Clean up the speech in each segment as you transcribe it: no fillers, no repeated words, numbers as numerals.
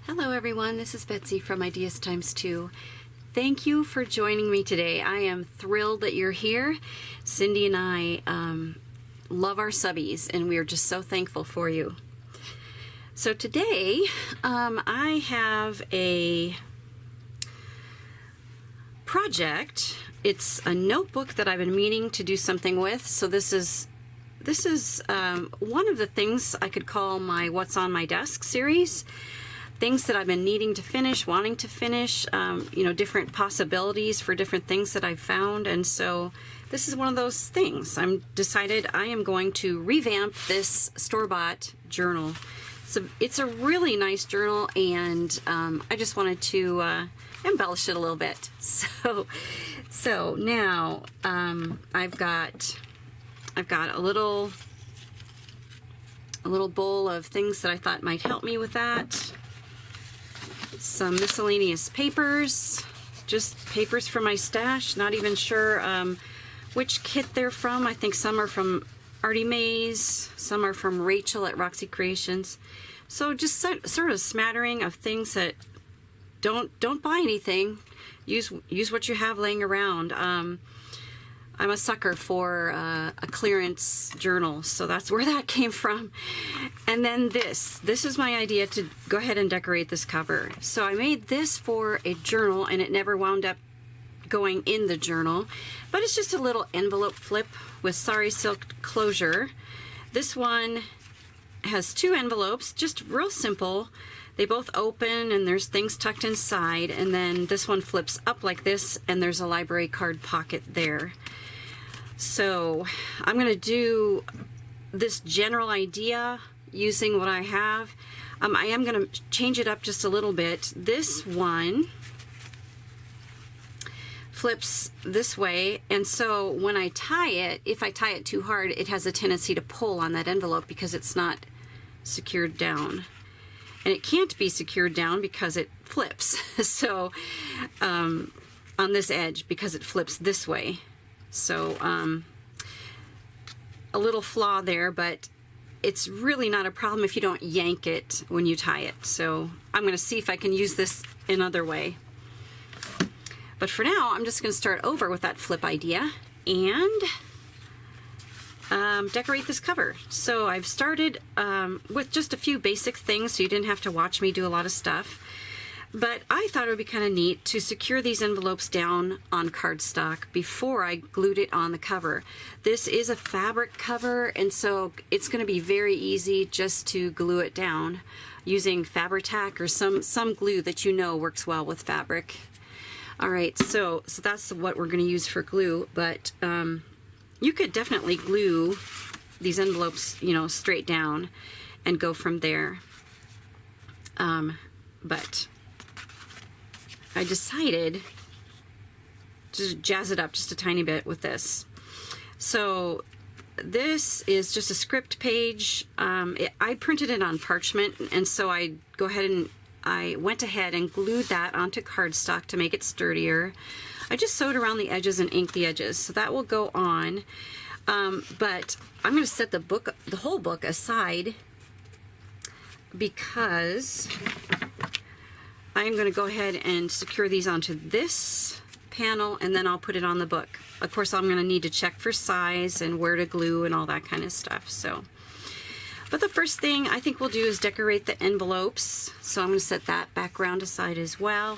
Hello everyone, this is Betsy from ideastimestwo. Thank you for joining me today. I am thrilled that you're here. Cindy and I love our subbies and we are just so thankful for you. So today I have a project. It's a notebook that I've been meaning to do something with. So this is one of the things I could call my What's on My Desk series. Things that I've been needing to finish, wanting to finish, different possibilities for different things that I've found. And so this is one of those things. I'm decided I am going to revamp this store-bought journal. So it's a really nice journal, and I just wanted to embellish it a little bit. So now I've got a little bowl of things that I thought might help me with that. Some miscellaneous papers, just papers from my stash. Not even sure which kit they're from. I think some are from Artie Mays, some are from Rachel at Roxy Creations. So just sort of smattering of things that don't buy anything. Use what you have laying around. I'm a sucker for a clearance journal, so that's where that came from. And then this is my idea to go ahead and decorate this cover. So I made this for a journal, and it never wound up going in the journal, but it's just a little envelope flip with sari silk closure. This one has two envelopes, just real simple. They both open and there's things tucked inside, and then this one flips up like this and there's a library card pocket there. So I'm going to do this general idea using what I have. I am going to change it up just a little bit. This one flips this way, and so when I tie it, if I tie it too hard, it has a tendency to pull on that envelope because it's not secured down. And it can't be secured down because it flips. So on this edge, because it flips this way. So a little flaw there, but it's really not a problem if you don't yank it when you tie it. So I'm going to see if I can use this another way. But for now, I'm just going to start over with that flip idea and decorate this cover. So I've started with just a few basic things, so you didn't have to watch me do a lot of stuff. But I thought it would be kind of neat to secure these envelopes down on cardstock before I glued it on the cover. This is a fabric cover, and so it's going to be very easy just to glue it down using Fabri-Tac or some glue that you know works well with fabric. All right, so that's what we're going to use for glue, but you could definitely glue these envelopes, straight down and go from there. But I decided to jazz it up just a tiny bit with this. So this is just a script page. I printed it on parchment, and so I went ahead and glued that onto cardstock to make it sturdier. I just sewed around the edges and inked the edges, so that will go on. But I'm going to set the whole book aside because I'm going to go ahead and secure these onto this panel, and then I'll put it on the book. Of course, I'm going to need to check for size and where to glue and all that kind of stuff. But the first thing I think we'll do is decorate the envelopes. So I'm going to set that background aside as well.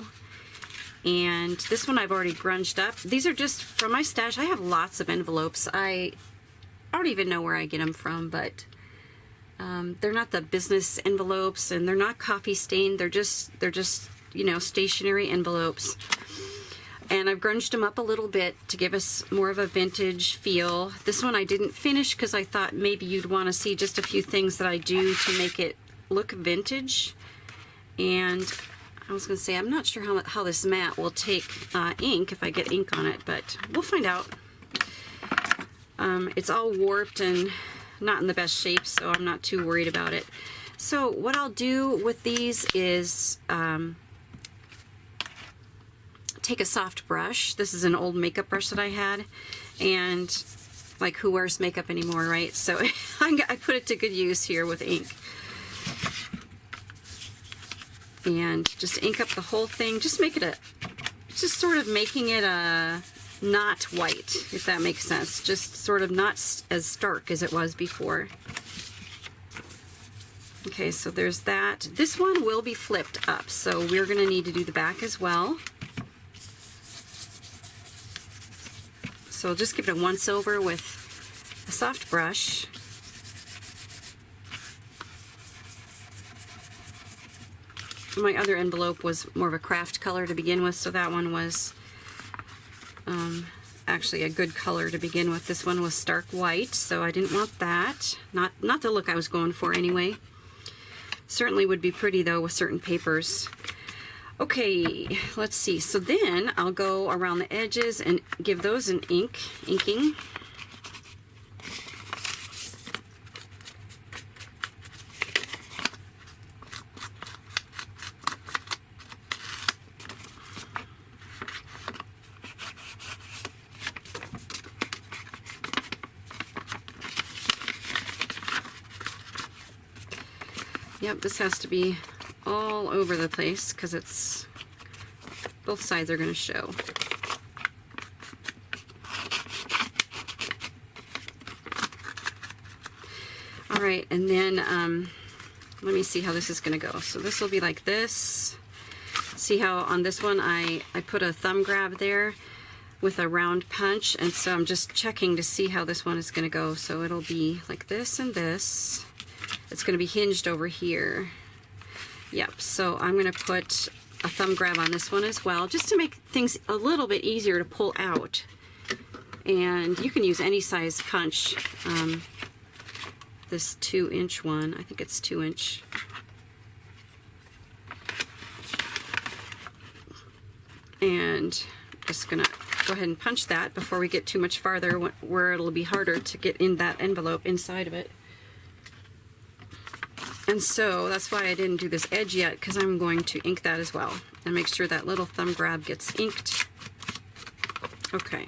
And this one I've already grunged up. These are just from my stash. I have lots of envelopes. I don't even know where I get them from, but they're not the business envelopes, and they're not coffee stained. They're just stationary envelopes. And I've grunged them up a little bit to give us more of a vintage feel. This one I didn't finish because I thought maybe you'd want to see just a few things that I do to make it look vintage. And I was going to say, I'm not sure how this mat will take ink if I get ink on it, but we'll find out. It's all warped and not in the best shape, so I'm not too worried about it. So what I'll do with these is take a soft brush. This is an old makeup brush that I had, and like, who wears makeup anymore, right? So I put it to good use here with ink. and just ink up the whole thing. Just make it just sort of making it a not white, if that makes sense. Just sort of not as stark as it was before. Okay, so there's that. This one will be flipped up, so we're going to need to do the back as well. So just give it a once over with a soft brush. My other envelope was more of a craft color to begin with, so that one was actually a good color to begin with. This one was stark white, so I didn't want that. Not the look I was going for anyway. Certainly would be pretty though with certain papers. Okay, let's see. So then I'll go around the edges and give those an inking. Yep, this has to be all over the place because it's both sides are going to show. All right, and then let me see how this is going to go. So this will be like this. See how on this one I put a thumb grab there with a round punch, and so I'm just checking to see how this one is going to go. So it'll be like this and this. It's going to be hinged over here. Yep, so I'm going to put a thumb grab on this one as well, just to make things a little bit easier to pull out. And you can use any size punch. This 2-inch one, I think it's 2-inch. And just going to go ahead and punch that before we get too much farther, where it'll be harder to get in that envelope inside of it. And so that's why I didn't do this edge yet, because I'm going to ink that as well and make sure that little thumb grab gets inked. Okay.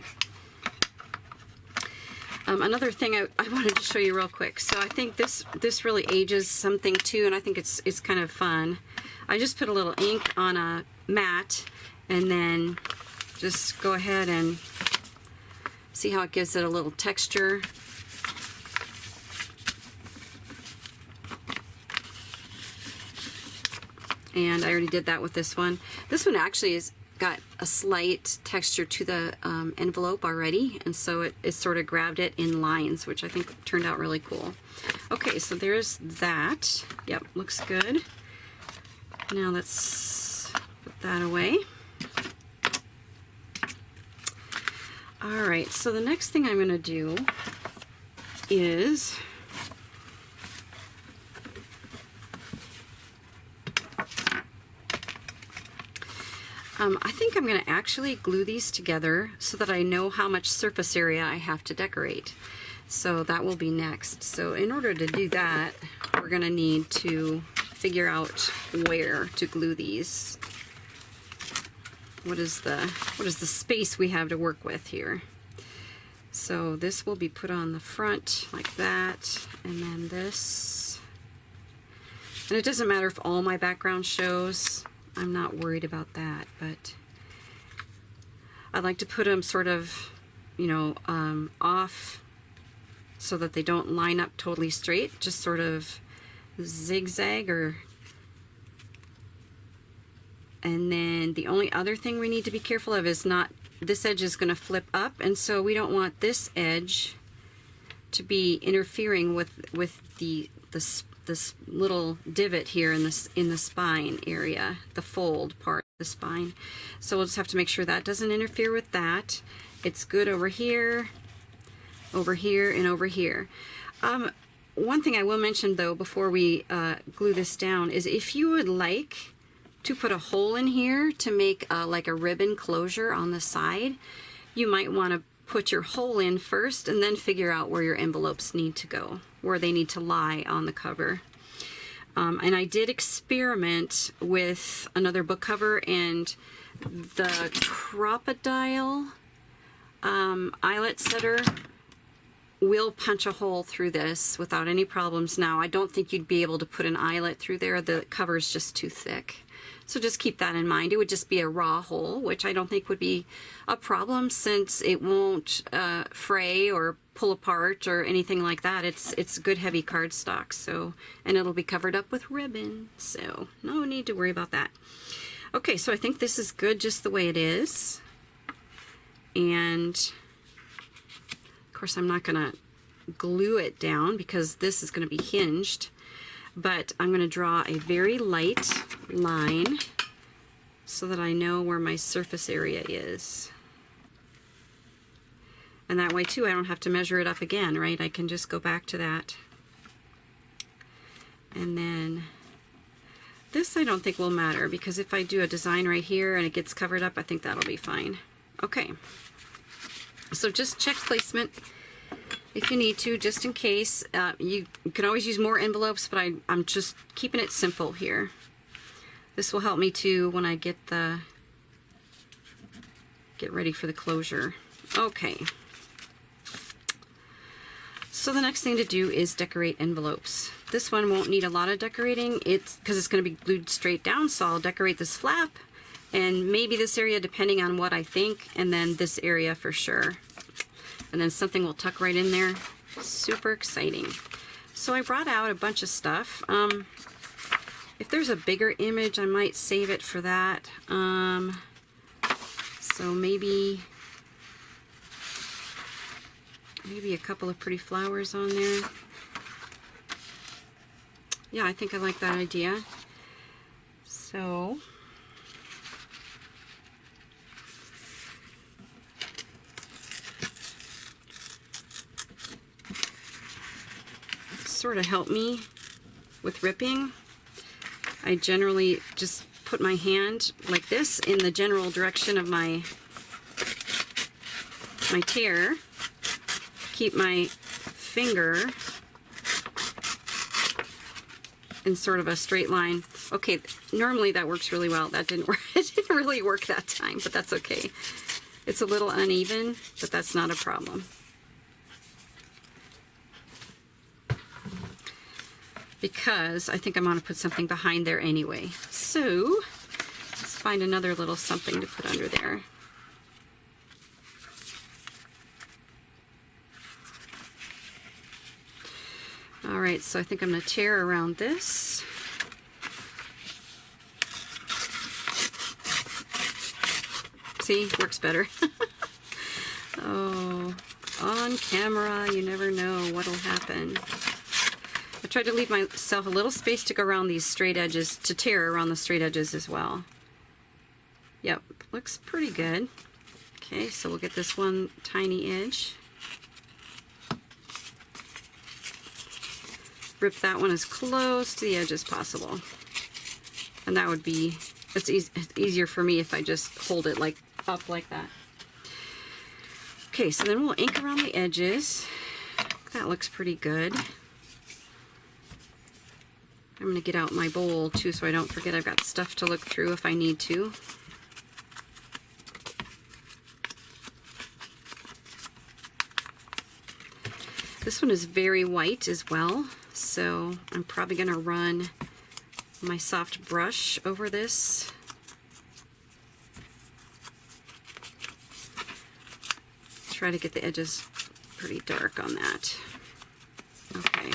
Another thing I wanted to show you real quick. So I think this really ages something too, and I think it's kind of fun. I just put a little ink on a mat and then just go ahead and see how it gives it a little texture. And I already did that with this one. This one actually has got a slight texture to the envelope already, and so it sort of grabbed it in lines, which I think turned out really cool. Okay, so there's that. Yep, looks good. Now let's put that away. All right, so the next thing I'm going to do is I think I'm going to actually glue these together so that I know how much surface area I have to decorate. So that will be next. So in order to do that, we're going to need to figure out where to glue these. What is the space we have to work with here? So this will be put on the front like that, and then this. And it doesn't matter if all my background shows. I'm not worried about that, but I like to put them sort of, you know, off so that they don't line up totally straight, just sort of zigzag and then the only other thing we need to be careful of is this edge is going to flip up, and so we don't want this edge to be interfering with this little divot here in the spine area, the fold part of the spine. So we'll just have to make sure that doesn't interfere with that. It's good over here, and over here. One thing I will mention though before we glue this down is if you would like to put a hole in here to make like a ribbon closure on the side, you might want to put your hole in first and then figure out where your envelopes need to go, where they need to lie on the cover. And I did experiment with another book cover, and the Crocodile eyelet setter will punch a hole through this without any problems now. I don't think you'd be able to put an eyelet through there. The cover is just too thick. So just keep that in mind. It would just be a raw hole, which I don't think would be a problem since it won't fray or pull apart or anything like that. It's good heavy cardstock, so, and it'll be covered up with ribbon, so no need to worry about that. Okay, so I think this is good just the way it is. And of course I'm not gonna glue it down because this is gonna be hinged, but I'm gonna draw a very light line so that I know where my surface area is. And that way too, I don't have to measure it up again, right? I can just go back to that. And then this I don't think will matter because if I do a design right here and it gets covered up, I think that'll be fine. Okay, so just check placement if you need to, just in case. You can always use more envelopes, but I'm just keeping it simple here. This will help me too when I get ready for the closure. Okay. So the next thing to do is decorate envelopes. This one won't need a lot of decorating. It's because it's going to be glued straight down, so I'll decorate this flap and maybe this area depending on what I think, and then this area for sure. And then something will tuck right in there. Super exciting. So I brought out a bunch of stuff. If there's a bigger image, I might save it for that. So maybe a couple of pretty flowers on there. Yeah, I think I like that idea. So sort of help me with ripping. I generally just put my hand like this in the general direction of my tear. Keep my finger in sort of a straight line. Okay, normally that works really well. That didn't work. It didn't really work that time, but that's okay. It's a little uneven, but that's not a problem. Because I think I'm going to put something behind there anyway. So let's find another little something to put under there. All right, so I think I'm going to tear around this. See, works better. Oh, on camera, you never know what'll happen. I tried to leave myself a little space to go around these straight edges, to tear around the straight edges as well. Yep, looks pretty good. Okay, so we'll get this one tiny edge. Rip that one as close to the edge as possible. And that would be, it's easier for me if I just hold it like up like that. Okay, so then we'll ink around the edges. That looks pretty good. I'm going to get out my bowl too so I don't forget I've got stuff to look through if I need to. This one is very white as well, so I'm probably going to run my soft brush over this. Try to get the edges pretty dark on that. Okay.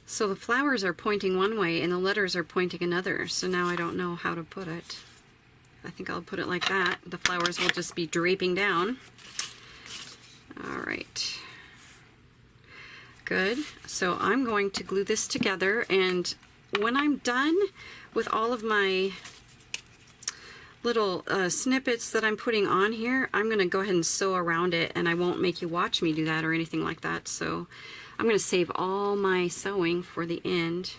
So the flowers are pointing one way and the letters are pointing another, so now I don't know how to put it. I think I'll put it like that. The flowers will just be draping down. All right. Good. So I'm going to glue this together, and when I'm done with all of my little snippets that I'm putting on here, I'm going to go ahead and sew around it, and I won't make you watch me do that or anything like that. So I'm going to save all my sewing for the end.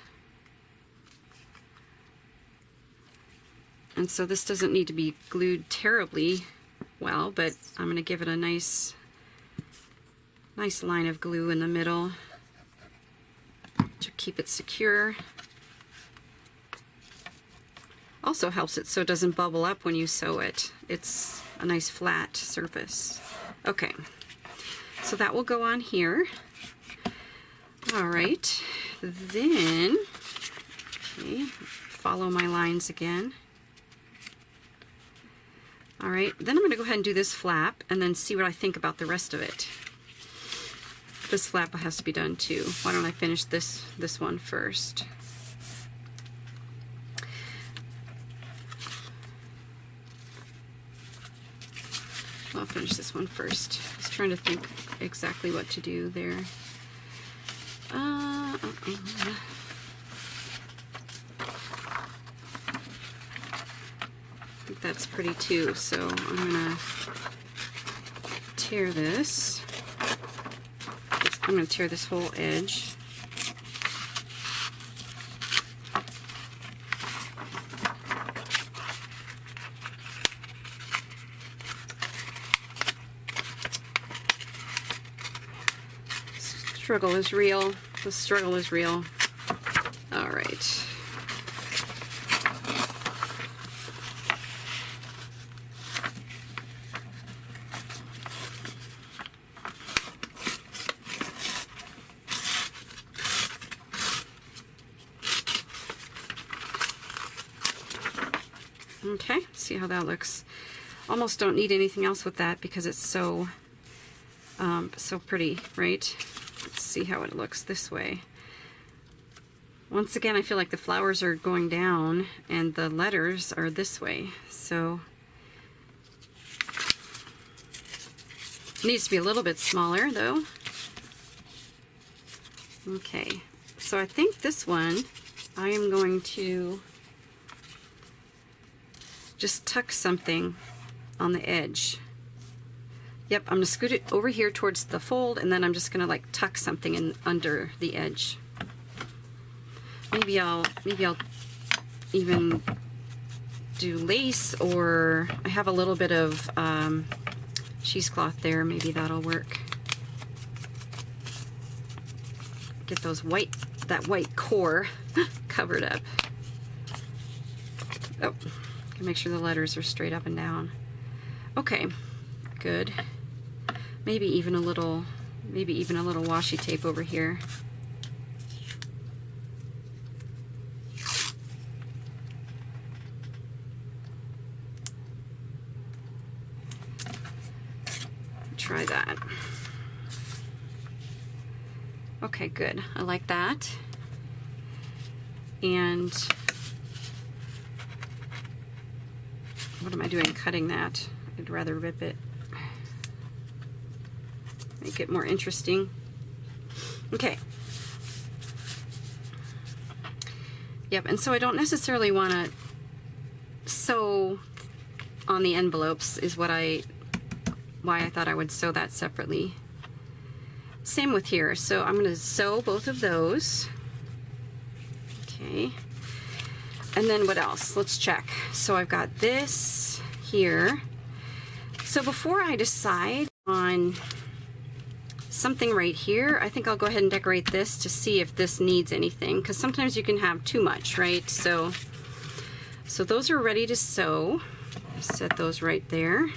And so this doesn't need to be glued terribly well, but I'm going to give it a nice line of glue in the middle. keep it secure. Also helps it so it doesn't bubble up when you sew it. It's a nice flat surface. Okay, so that will go on here. All right, then, okay, follow my lines again. All right, then I'm going to go ahead and do this flap and then see what I think about the rest of it. This flap has to be done too. Why don't I finish this one first? I'll finish this one first. I was trying to think exactly what to do there. I think that's pretty too, so I'm gonna tear this. I'm gonna tear this whole edge. Struggle is real. The struggle is real. All right. Okay, see how that looks. Almost don't need anything else with that because it's so pretty, right? Let's see how it looks this way. Once again, I feel like the flowers are going down and the letters are this way. So it needs to be a little bit smaller though. Okay, so I think this one I am going to just tuck something on the edge. Yep, I'm gonna scoot it over here towards the fold, and then I'm just gonna like tuck something in under the edge. Maybe I'll even do lace, or I have a little bit of cheesecloth there. Maybe that'll work. Get that white core covered up. Oh, can make sure the letters are straight up and down. Okay, good. Maybe even a little washi tape over here. Try that. Okay, good. I like that. And what am I doing cutting that? I'd rather rip it. Make it more interesting. Okay. Yep, and so I don't necessarily want to sew on the envelopes is why I thought I would sew that separately. Same with here. So I'm going to sew both of those. Okay. And then what else? Let's check. So I've got this here. So before I decide on something right here, I think I'll go ahead and decorate this to see if this needs anything, because sometimes you can have too much, right? So those are ready to sew. Set those right there.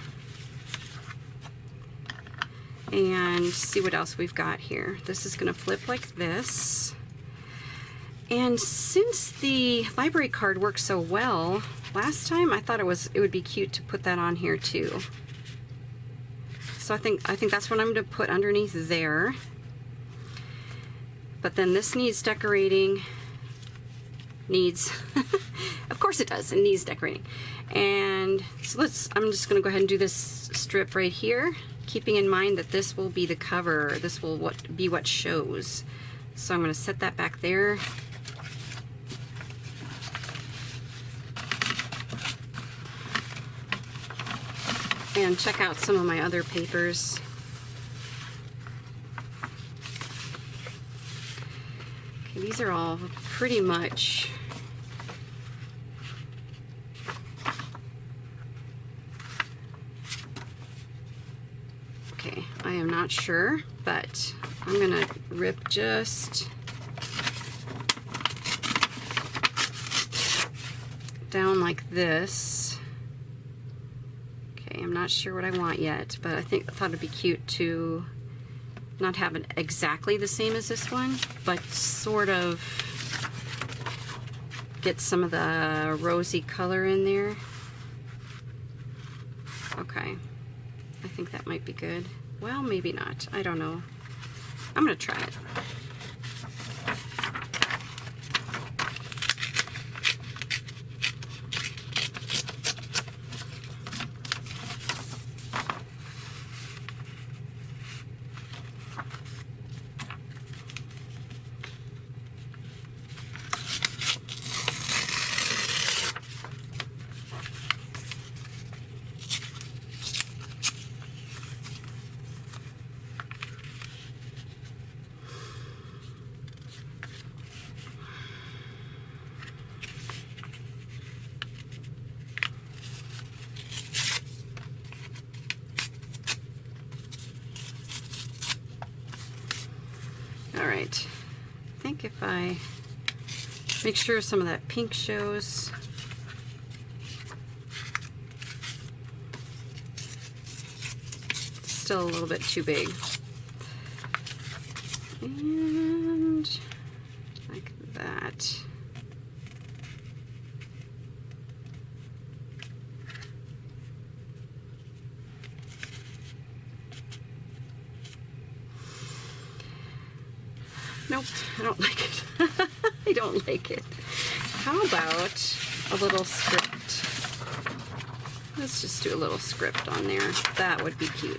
And see what else we've got here. This is going to flip like this. And since the library card worked so well last time, I thought it would be cute to put that on here too. So I think that's what I'm going to put underneath there. But then this needs decorating. Of course it does. It needs decorating. And so I'm just going to go ahead and do this strip right here, keeping in mind that this will be the cover. This will be what shows. So I'm going to set that back there. And check out some of my other papers. Okay, these are all pretty much okay. I am not sure, but I'm gonna rip just down like this. Okay, I'm not sure what I want yet, but I thought it'd be cute to not have it exactly the same as this one, but sort of get some of the rosy color in there. Okay, I think that might be good. Well, maybe not. I don't know. I'm gonna try it. All right, I think if I make sure some of that pink shows. It's still a little bit too big. And like that. Nope, I don't like it. I don't like it. How about a little script? Let's just do a little script on there. That would be cute.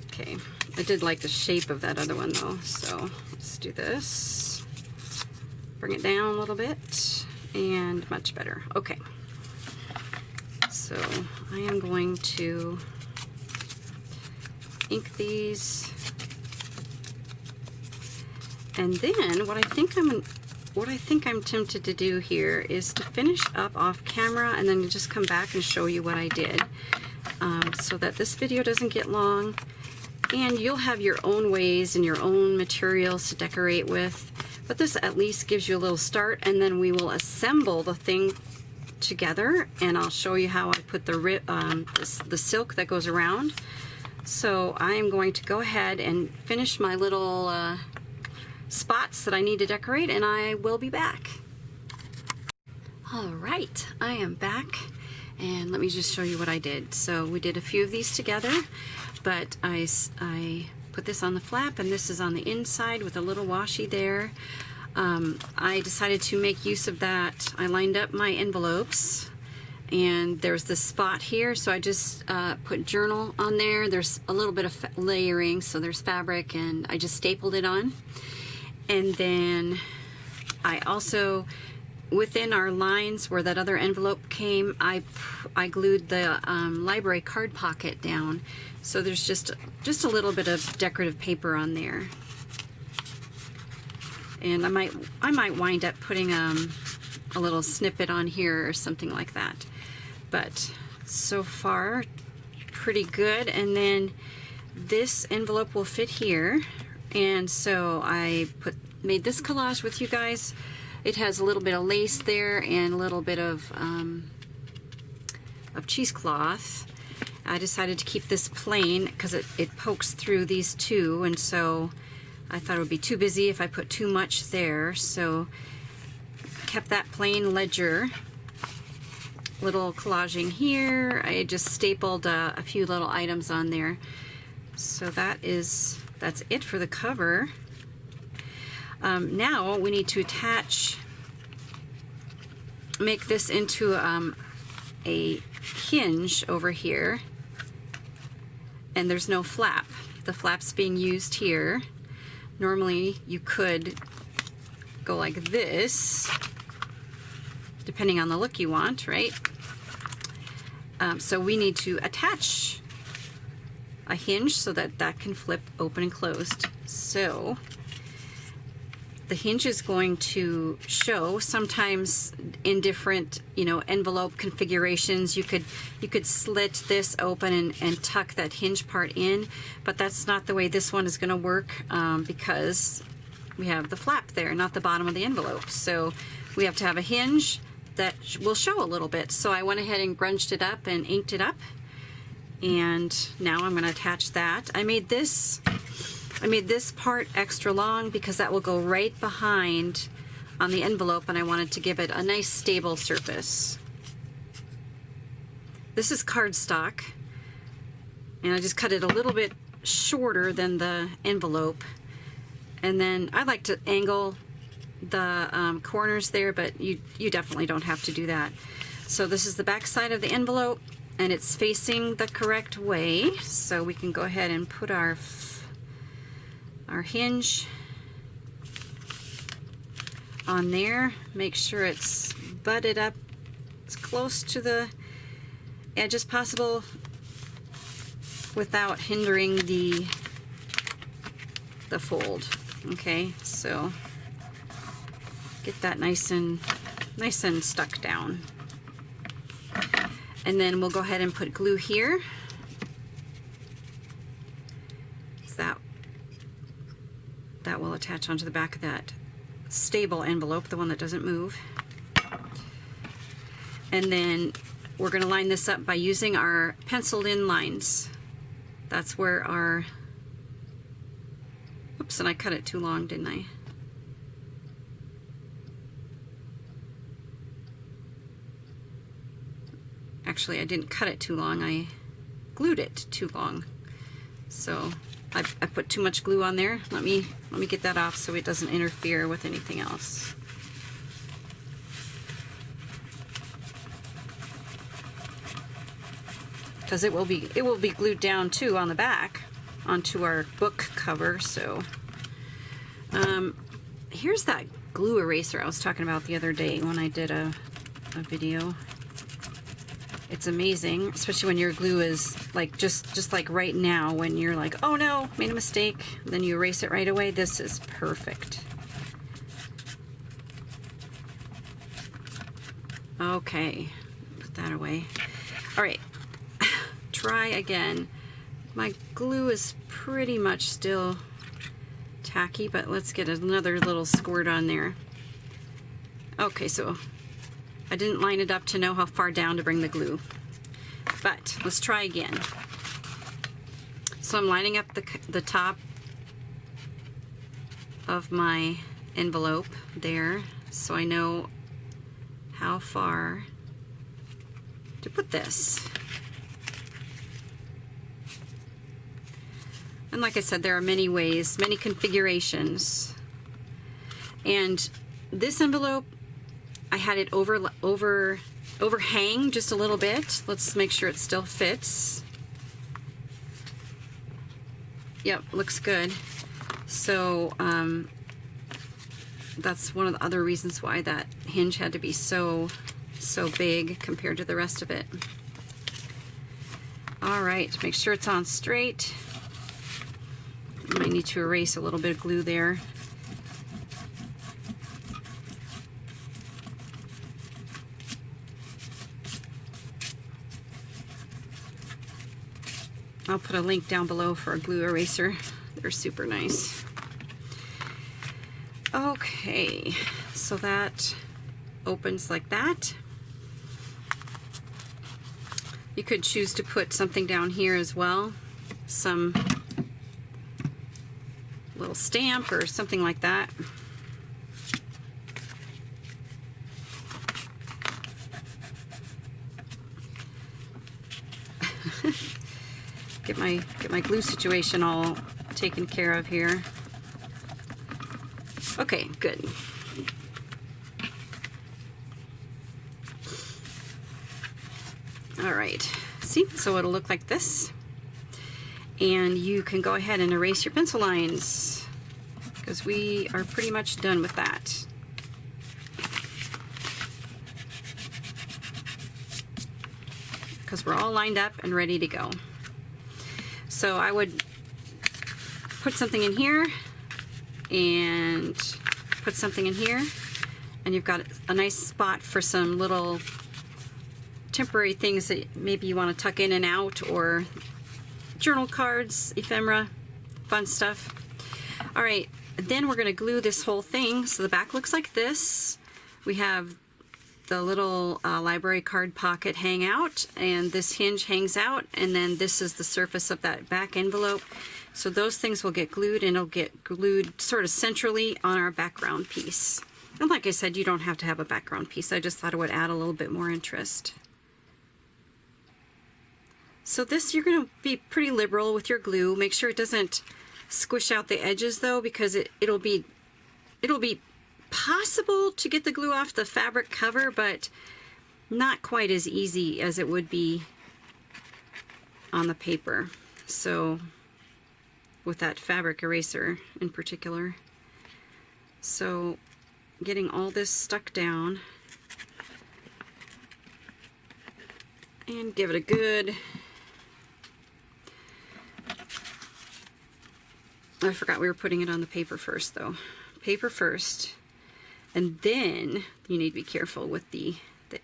Okay, I did like the shape of that other one though, so let's do this. Bring it down a little bit, and much better. Okay, so I am going to ink these, and then what I think I'm tempted to do here is to finish up off camera and then just come back and show you what I did, so that this video doesn't get long, and you'll have your own ways and your own materials to decorate with. But this at least gives you a little start, and then we will assemble the thing together, and I'll show you how I put the silk that goes around. So I am going to go ahead and finish my little spots that I need to decorate, and I will be back. All right, I am back, and let me just show you what I did. So we did a few of these together, but I put this on the flap, and this is on the inside with a little washi there. I decided to make use of that. I lined up my envelopes, and there's this spot here, so I just put journal on there. There's a little bit of layering, so there's fabric, and I just stapled it on. And then I also, within our lines where that other envelope came, I glued the library card pocket down. So there's just a little bit of decorative paper on there. And I might wind up putting a little snippet on here or something like that. But so far, pretty good. And then this envelope will fit here. And so I made this collage with you guys. It has a little bit of lace there and a little bit of cheesecloth. I decided to keep this plain because it pokes through these two, and so I thought it would be too busy if I put too much there, so kept that plain ledger. Little collaging here. I just stapled a few little items on there. So that's it for the cover. Now we need to make this into a hinge over here, and there's no flap. The flap's being used here. Normally you could go like this, depending on the look you want, right? So we need to attach a hinge so that that can flip open and closed. So the hinge is going to show. Sometimes in different, you know, envelope configurations, you could slit this open and tuck that hinge part in, but that's not the way this one is going to work, because we have the flap there, not the bottom of the envelope. So we have to have a hinge that will show a little bit. So I went ahead and grunged it up and inked it up, and now I'm going to attach that. I made this part extra long because that will go right behind on the envelope, and I wanted to give it a nice stable surface. This is cardstock, and I just cut it a little bit shorter than the envelope. And then I like to angle the corners there, but you definitely don't have to do that. So this is the back side of the envelope, and it's facing the correct way. So we can go ahead and put our hinge on there. Make sure it's butted up as close to the edge as possible without hindering the fold. Okay, so get that nice and stuck down. And then we'll go ahead and put glue here. That will attach onto the back of that stable envelope, the one that doesn't move. And then we're going to line this up by using our penciled in lines. That's where our, oops, and I cut it too long, didn't I? Actually, I didn't cut it too long, I glued it too long. So I put too much glue on there. Let me get that off so it doesn't interfere with anything else. Because it will be glued down too on the back onto our book cover. So here's that glue eraser I was talking about the other day when I did a video. It's amazing, especially when your glue is like just like right now, when you're like, oh no, made a mistake, then you erase it right away. This is perfect. Okay, put that away. All right, try again. My glue is pretty much still tacky, but let's get another little squirt on there. Okay, so I didn't line it up to know how far down to bring the glue, but let's try again. So I'm lining up the top of my envelope there, so I know how far to put this. And like I said, there are many ways, many configurations. And this envelope, I had it overhang just a little bit. Let's make sure it still fits. Yep, looks good. So that's one of the other reasons why that hinge had to be so big compared to the rest of it. All right, make sure it's on straight. I might need to erase a little bit of glue there. I'll put a link down below for a glue eraser. They're super nice. Okay, so that opens like that. You could choose to put something down here as well, some little stamp or something like that. Get my glue situation all taken care of here. Okay, good. All right, see, so it'll look like this. And you can go ahead and erase your pencil lines because we are pretty much done with that. Because we're all lined up and ready to go. So I would put something in here and put something in here, and you've got a nice spot for some little temporary things that maybe you want to tuck in and out, or journal cards, ephemera, fun stuff. All right, then we're going to glue this whole thing so the back looks like this. We have the little library card pocket hang out, and this hinge hangs out, and then this is the surface of that back envelope. So those things will get glued, and it'll get glued sort of centrally on our background piece. And like I said, you don't have to have a background piece. I just thought it would add a little bit more interest. So this, you're going to be pretty liberal with your glue. Make sure it doesn't squish out the edges though, because it'll be possible to get the glue off the fabric cover, but not quite as easy as it would be on the paper. So with that fabric eraser in particular. So getting all this stuck down, and give it a good, I forgot we were putting it on the paper first though. Paper first, and then you need to be careful with the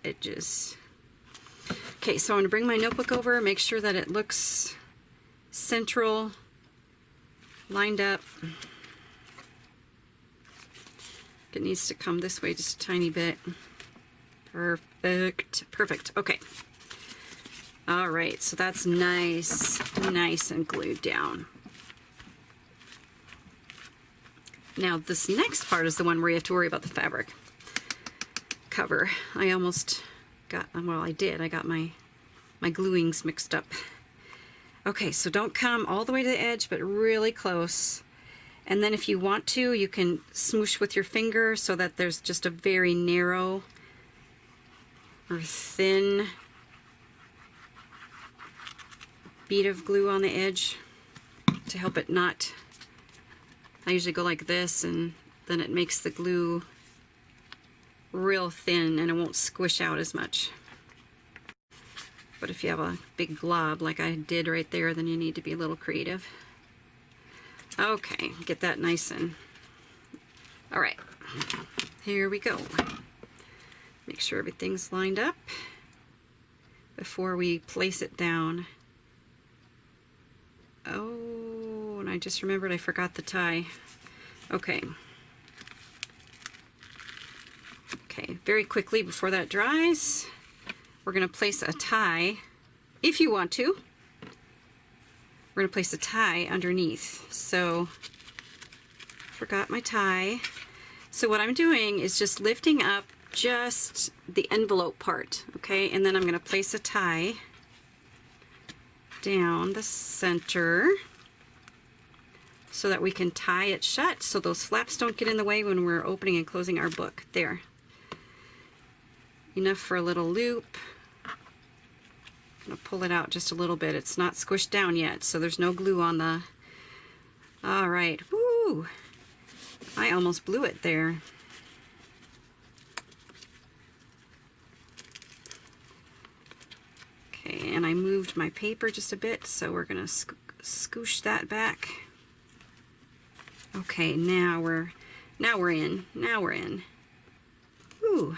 edges. Okay, so I'm going to bring my notebook over, make sure that it looks central, lined up. It needs to come this way just a tiny bit. Perfect, perfect. Okay. All right, so that's nice and glued down. Now this next part is the one where you have to worry about the fabric cover. I almost got, well, I did. I got my gluings mixed up. Okay, so don't come all the way to the edge, but really close. And then if you want to, you can smoosh with your finger so that there's just a very narrow or thin bead of glue on the edge to help it not. I usually go like this, and then it makes the glue real thin and it won't squish out as much. But if you have a big glob like I did right there, then you need to be a little creative. Okay, get that nice and, all right, here we go. Make sure everything's lined up before we place it down. Oh, and I just remembered I forgot the tie. Okay. Okay, very quickly before that dries, we're going to place a tie, if you want to. We're going to place a tie underneath. So, forgot my tie. So what I'm doing is just lifting up just the envelope part, okay? And then I'm going to place a tie down the center so that we can tie it shut so those flaps don't get in the way when we're opening and closing our book. There. Enough for a little loop. I'm going to pull it out just a little bit. It's not squished down yet, so there's no glue on the... All right. Woo! I almost blew it there. Okay, and I moved my paper just a bit, so we're going to scoosh that back. Okay, now we're in. Now we're in. Woo!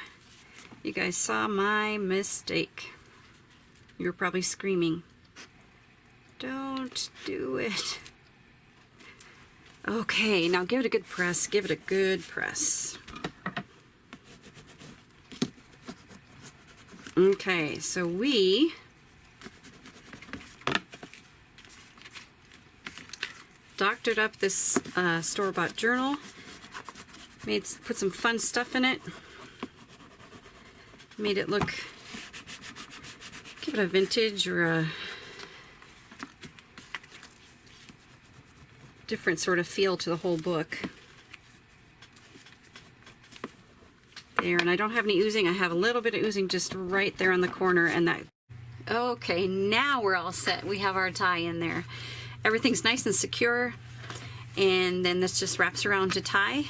You guys saw my mistake. You're probably screaming, don't do it. Okay, now give it a good press. Give it a good press. Okay, so we doctored up this store-bought journal. Put some fun stuff in it. Made it look, give it a vintage or a different sort of feel to the whole book. There, and I don't have any oozing. I have a little bit of oozing just right there on the corner, and that. Okay, now we're all set. We have our tie in there. Everything's nice and secure, and then this just wraps around to tie.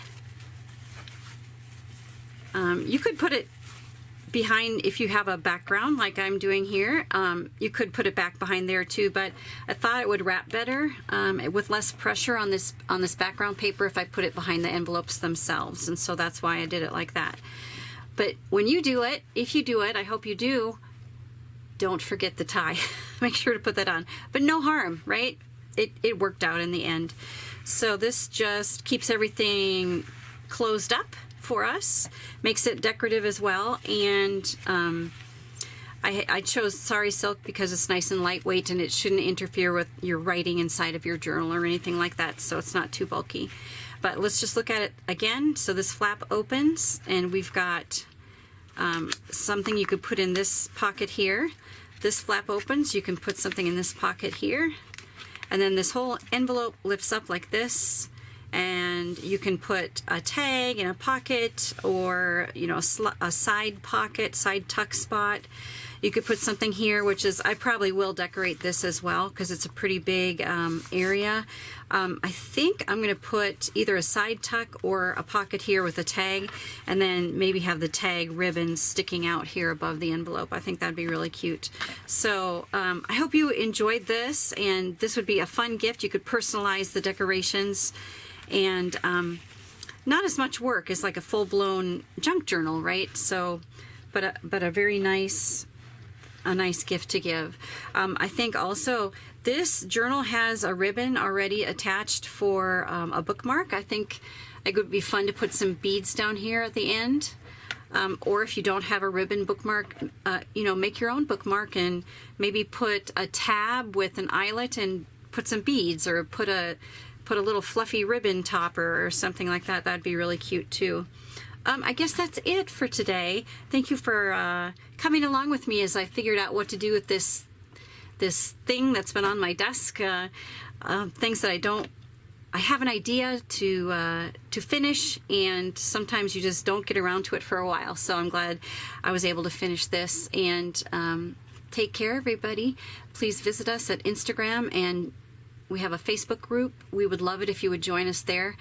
You could put it behind, if you have a background like I'm doing here, you could put it back behind there too, but I thought it would wrap better with less pressure on this background paper if I put it behind the envelopes themselves, and so that's why I did it like that. But when you do it, if you do it, I hope you do, don't forget the tie. Make sure to put that on, but no harm, right? It worked out in the end. So this just keeps everything closed up for us, makes it decorative as well, and I chose sari silk because it's nice and lightweight and it shouldn't interfere with your writing inside of your journal or anything like that, so it's not too bulky. But let's just look at it again. So this flap opens and we've got something you could put in this pocket here. This flap opens, you can put something in this pocket here, and then this whole envelope lifts up like this, and you can put a tag in a pocket, or a side pocket, side tuck spot. You could put something here, which is, I probably will decorate this as well because it's a pretty big area. I think I'm going to put either a side tuck or a pocket here with a tag, and then maybe have the tag ribbon sticking out here above the envelope. I think that'd be really cute. So I hope you enjoyed this, and this would be a fun gift. You could personalize the decorations, and not as much work as like a full-blown junk journal, right? So, but a very nice gift to give. I think also this journal has a ribbon already attached for a bookmark. I think it would be fun to put some beads down here at the end. Or if you don't have a ribbon bookmark, make your own bookmark and maybe put a tab with an eyelet and put some beads, or put a little fluffy ribbon topper or something like that. That'd be really cute too. I guess that's it for today. Thank you for coming along with me as I figured out what to do with this thing that's been on my desk. Things that I have an idea to finish, and sometimes you just don't get around to it for a while. So I'm glad I was able to finish this. And take care, everybody. Please visit us at Instagram, and we have a Facebook group. We would love it if you would join us there.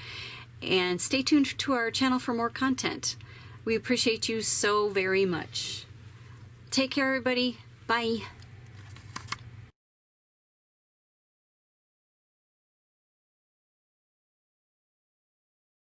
And stay tuned to our channel for more content. We appreciate you so very much. Take care, everybody. Bye.